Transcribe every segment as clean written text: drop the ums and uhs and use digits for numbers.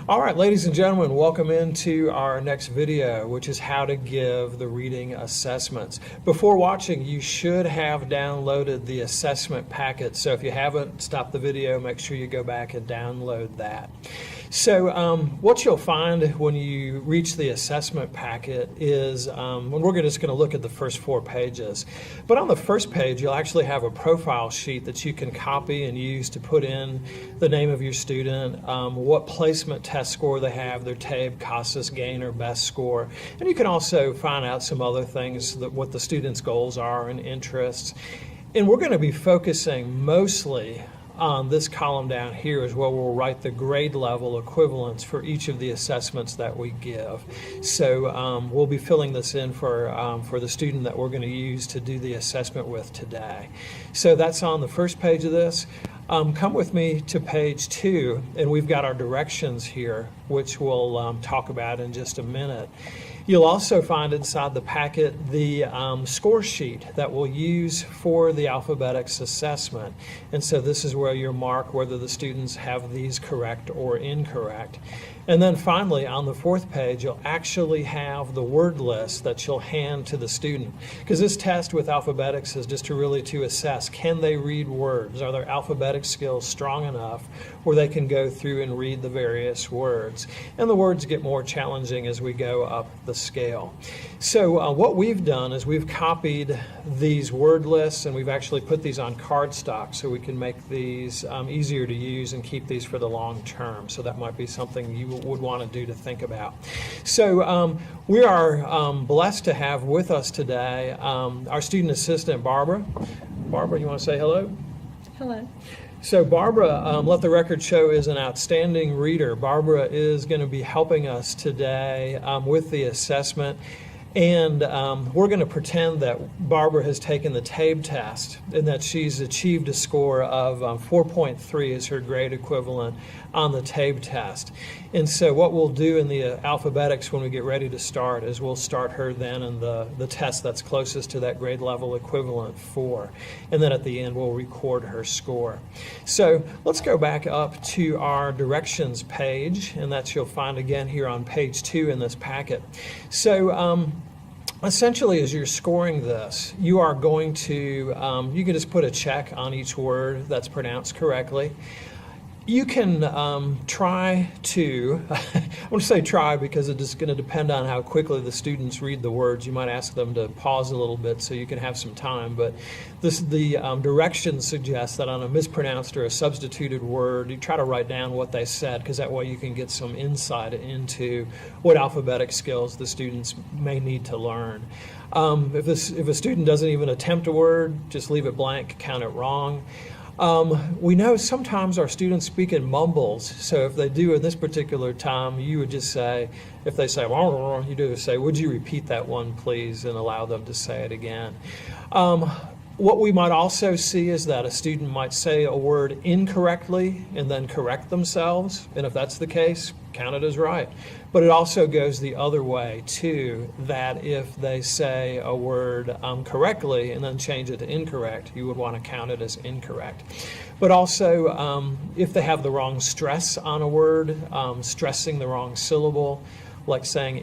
All right, ladies and gentlemen, welcome into our next video, which is how to give the reading assessments. Before watching, you should have downloaded the assessment packet. So if you haven't, stop the video, make sure you go back and download that. So what you'll find when you reach the assessment packet is, we're just going to look at the first 4 pages. But on the first page, you'll actually have a profile sheet that you can copy and use to put in the name of your student, what placement test score they have, their TABE, CASAS, GAIN, or BEST score. And you can also find out some other things, what the student's goals are and interests. And we're going to be focusing mostly on this column down here is where we'll write the grade level equivalents for each of the assessments that we give. So we'll be filling this in for the student that we're going to use to do the assessment with today. So that's on the first page of this. Come with me to page 2, and we've got our directions here, which we'll talk about in just a minute. You'll also find inside the packet the score sheet that we'll use for the Alphabetics assessment. And so this is where you'll mark whether the students have these correct or incorrect. And then finally, on the 4th page, you'll actually have the word list that you'll hand to the student. Because this test with Alphabetics is just to assess, can they read words? Are their alphabetic skills strong enough where they can go through and read the various words? And the words get more challenging as we go up the scale. So what we've done is we've copied these word lists and we've actually put these on cardstock so we can make these easier to use and keep these for the long term. So that might be something you would want to do to think about. So we are blessed to have with us today our student assistant, Barbara. Barbara, you want to say hello? Hello. So Barbara, let the record show, is an outstanding reader. Barbara is going to be helping us today with the assessment. And we're going to pretend that Barbara has taken the TABE test and that she's achieved a score of 4.3 as her grade equivalent on the TABE test. And so what we'll do in the Alphabetics when we get ready to start is we'll start her then in the test that's closest to that grade level equivalent 4. And then at the end we'll record her score. So let's go back up to our directions page, and that you'll find again here on page 2 in this packet. So essentially, as you're scoring this, you are going to, you can just put a check on each word that's pronounced correctly. You can try to, I want to say try because it's going to depend on how quickly the students read the words. You might ask them to pause a little bit so you can have some time, but the directions suggest that on a mispronounced or a substituted word, you try to write down what they said, because that way you can get some insight into what alphabetic skills the students may need to learn. If a student doesn't even attempt a word, just leave it blank, count it wrong. We know sometimes our students speak in mumbles, so if they do in this particular time, you would just say, if they say, you do say, would you repeat that one please, and allow them to say it again. What we might also see is that a student might say a word incorrectly and then correct themselves, and if that's the case, count it as right. But it also goes the other way too, that if they say a word correctly and then change it to incorrect, you would want to count it as incorrect. But also, if they have the wrong stress on a word, stressing the wrong syllable, like saying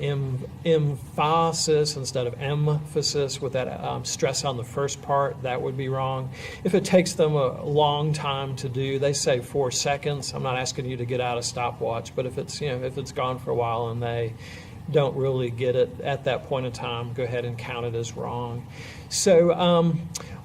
emphasis instead of emphasis with that stress on the first part, that would be wrong. If it takes them a long time to do, they say 4 seconds. I'm not asking you to get out a stopwatch, but if it's gone for a while and they don't really get it at that point in time, go ahead and count it as wrong. So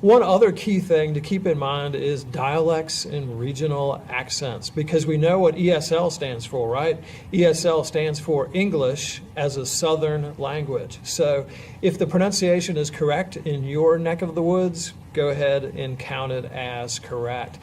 one other key thing to keep in mind is dialects and regional accents, because we know what ESL stands for, right? ESL stands for English as a Southern language. So if the pronunciation is correct in your neck of the woods, go ahead and count it as correct.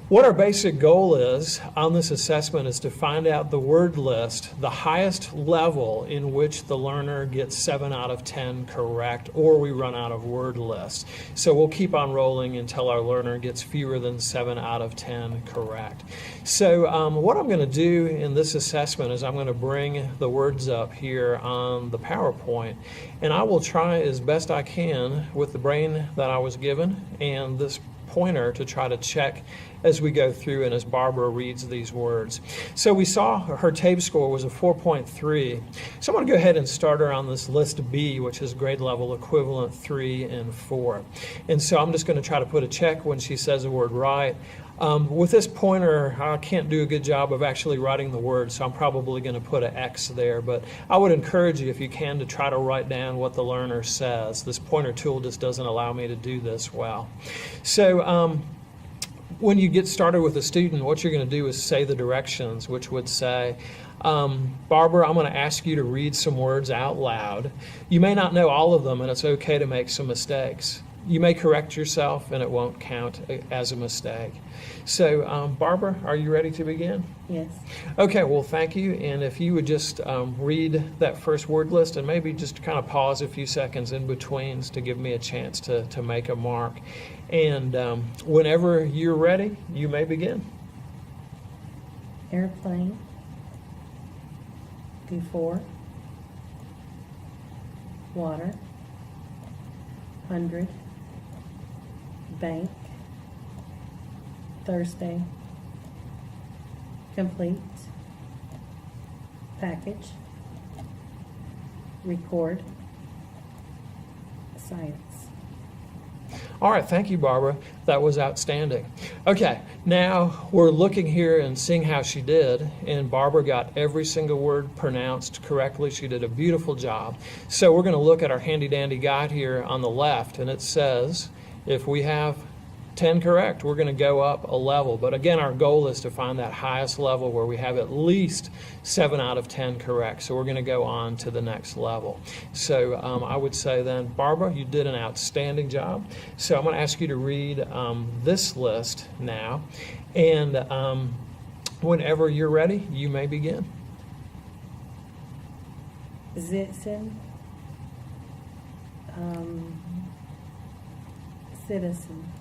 What our basic goal is on this assessment is to find out the word list, the highest level in which the learner gets 7 out of 10 correct, or we run out of word lists. So we'll keep on rolling until our learner gets fewer than 7 out of 10 correct. So what I'm going to do in this assessment is I'm going to bring the words up here on the PowerPoint, and I will try as best I can with the brain that I was given and this pointer to try to check as we go through and as Barbara reads these words. So we saw her TABE score was a 4.3. So I'm going to go ahead and start her on this list B, which is grade level equivalent 3 and 4. And so I'm just going to try to put a check when she says a word right. With this pointer, I can't do a good job of actually writing the word, so I'm probably going to put an X there. But I would encourage you, if you can, to try to write down what the learner says. This pointer tool just doesn't allow me to do this well. So when you get started with a student, what you're going to do is say the directions, which would say, Barbara, I'm going to ask you to read some words out loud. You may not know all of them, and it's okay to make some mistakes. You may correct yourself, and it won't count as a mistake. So, Barbara, are you ready to begin? Yes. Okay, well, thank you. And if you would just read that first word list and maybe just kind of pause a few seconds in betweens to give me a chance to make a mark. And whenever you're ready, you may begin. Airplane. Before. Water. 100. Bank. Thursday. Complete. Package. Record. Science. All right, thank you, Barbara. That was outstanding. Okay, now we're looking here and seeing how she did, and Barbara got every single word pronounced correctly. She did a beautiful job. So we're going to look at our handy-dandy guide here on the left, and it says if we have 10 correct, we're going to go up a level. But again, our goal is to find that highest level where we have at least 7 out of 10 correct. So we're going to go on to the next level. So I would say then, Barbara, you did an outstanding job. So I'm going to ask you to read this list now. And whenever you're ready, you may begin. Sitzen. Citizen.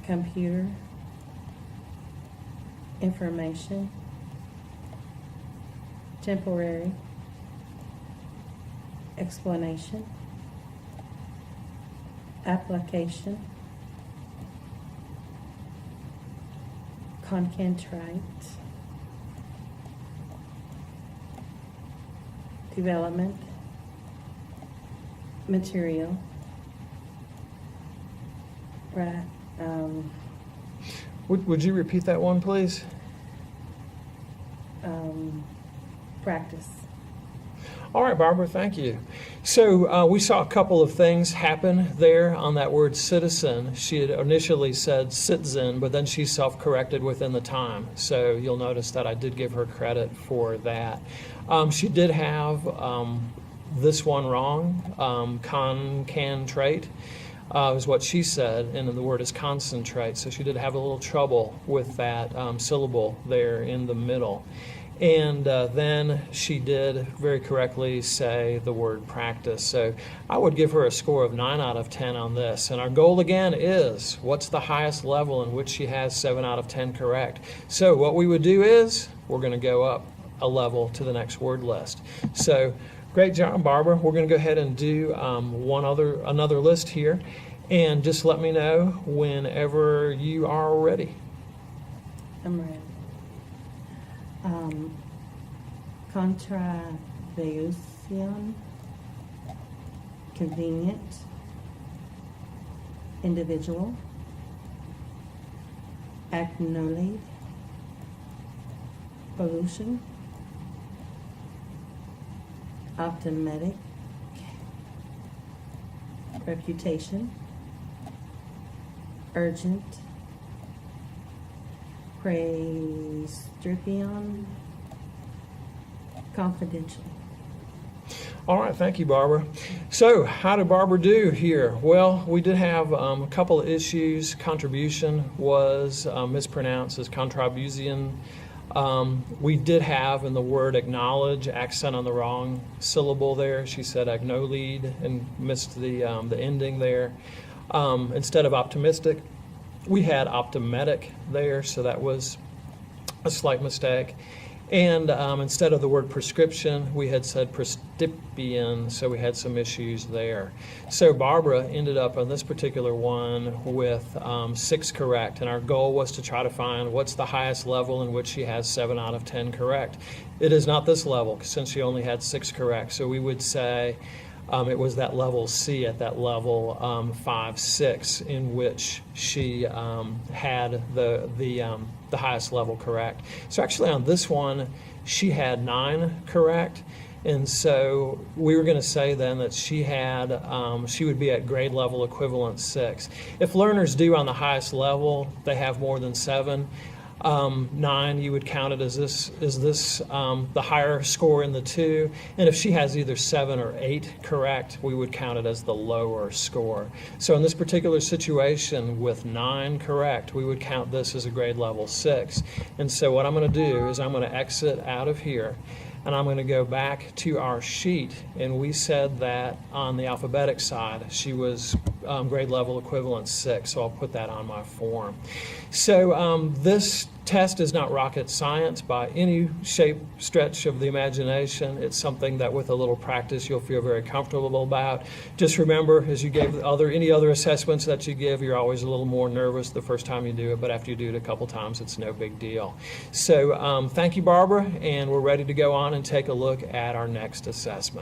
Computer. Information. Temporary. Explanation. Application. Concentrate. Development. Material. Would you repeat that one, please? Practice. All right, Barbara, thank you. So we saw a couple of things happen there on that word citizen. She had initially said citizen, but then she self-corrected within the time. So you'll notice that I did give her credit for that. She did have this one wrong, concentrate. Is what she said, and the word is concentrate. So she did have a little trouble with that syllable there in the middle. And then she did very correctly say the word practice. So I would give her a score of 9 out of 10 on this. And our goal again is, what's the highest level in which she has 7 out of 10 correct? So what we would do is, we're going to go up a level to the next word list. So great job, Barbara. We're going to go ahead and do another list here, and just let me know whenever you are ready. I'm ready. Contribution. Convenient. Individual. Acknowledge. Pollution. Optimatic. Reputation. Urgent. Praestripion. Confidential. All right, thank you, Barbara. So how did Barbara do here? Well, we did have a couple of issues. Contribution was mispronounced as contribution. We did have in the word acknowledge accent on the wrong syllable there. She said acknowledge and missed the ending there. Instead of optimistic, we had optimatic there, so that was a slight mistake. And instead of the word prescription, we had said prescription, so we had some issues there. So Barbara ended up on this particular one with 6 correct, and our goal was to try to find what's the highest level in which she has 7 out of 10 correct. It is not this level, since she only had 6 correct, so we would say it was that level C at that level 5-6 in which she had the highest level correct. So actually on this one, she had 9 correct. And so we were going to say then that she would be at grade level equivalent 6. If learners do on the highest level, they have more than 7. 9, you would count it as this the higher score in the 2, and if she has either 7 or 8 correct, we would count it as the lower score. So in this particular situation with 9 correct, we would count this as a grade level 6. And so what I'm going to do is I'm going to exit out of here, and I'm going to go back to our sheet, and we said that on the alphabetic side she was grade level equivalent 6, so I'll put that on my form. So this test is not rocket science by any shape, stretch of the imagination. It's something that with a little practice you'll feel very comfortable about. Just remember, as you gave any other assessments that you give, you're always a little more nervous the first time you do it, but after you do it a couple times, it's no big deal. So thank you, Barbara, and we're ready to go on and take a look at our next assessment.